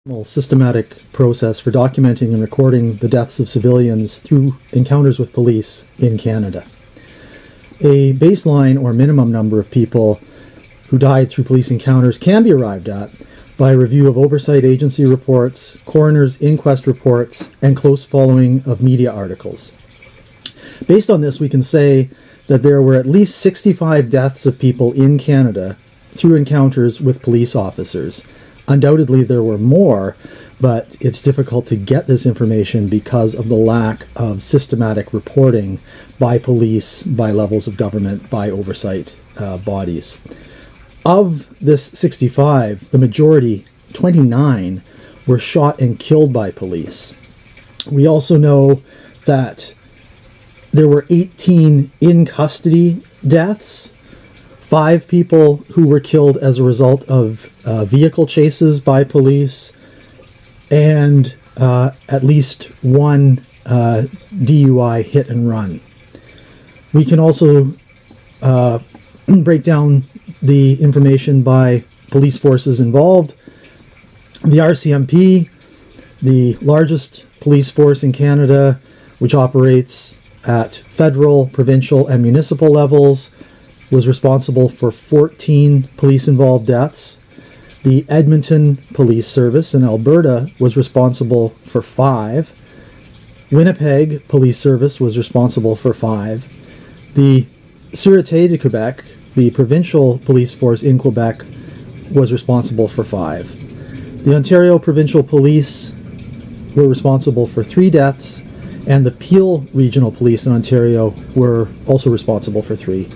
Systematic process for documenting and recording the deaths of civilians through encounters with police in Canada. A baseline or minimum number of people who died through police encounters can be arrived at by a review of oversight agency reports, coroner's inquest reports, and close following of media articles. Based on this, we can say that there were at least 65 deaths of people in Canada through encounters with police officers. Undoubtedly, there were more, but it's difficult to get this information because of the lack of systematic reporting by police, by levels of government, by oversight bodies. Of this 65, the majority, 29, were shot and killed by police. We also know that there were 18 in custody deaths, 5 people who were killed as a result of vehicle chases by police, and at least 1 DUI hit and run. We can also break down the information by police forces involved. The RCMP, the largest police force in Canada, which operates at federal, provincial, and municipal levels, was responsible for 14 police-involved deaths. The Edmonton Police Service in Alberta was responsible for 5. Winnipeg Police Service was responsible for 5. The Sûreté de Québec, the provincial police force in Quebec, was responsible for 5. The Ontario Provincial Police were responsible for 3 deaths, and the Peel Regional Police in Ontario were also responsible for 3.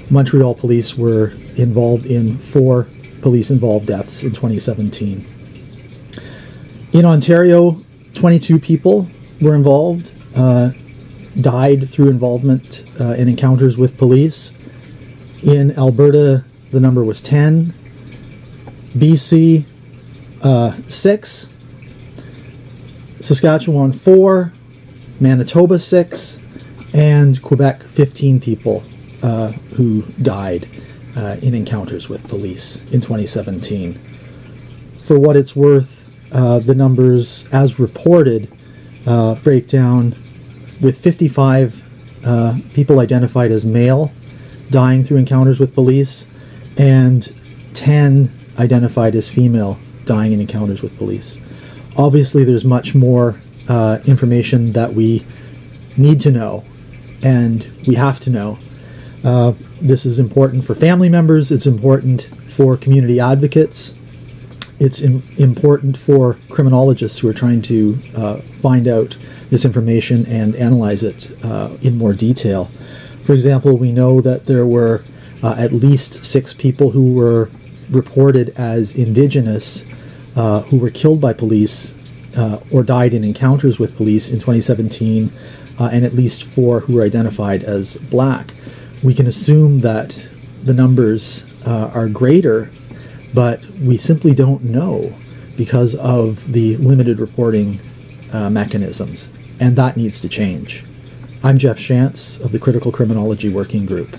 Montreal Police were involved in 4 police-involved deaths in 2017. In Ontario, 22 people were involved, died through involvement in encounters with police. In Alberta, the number was 10. BC, 6. Saskatchewan, 4. Manitoba, 6. And Quebec, 15 people who died in encounters with police in 2017. For what it's worth, the numbers as reported break down with 55 people identified as male dying through encounters with police, and 10 identified as female dying in encounters with police. Obviously, there's much more information that we need to know, and we have to know. This is important for family members, it's important for community advocates, it's important for criminologists who are trying to find out this information and analyze it in more detail. For example, we know that there were at least 6 people who were reported as Indigenous who were killed by police or died in encounters with police in 2017, and at least 4 who were identified as Black. We can assume that the numbers are greater, but we simply don't know because of the limited reporting mechanisms, and that needs to change. I'm Jeff Shantz of the Critical Criminology Working Group.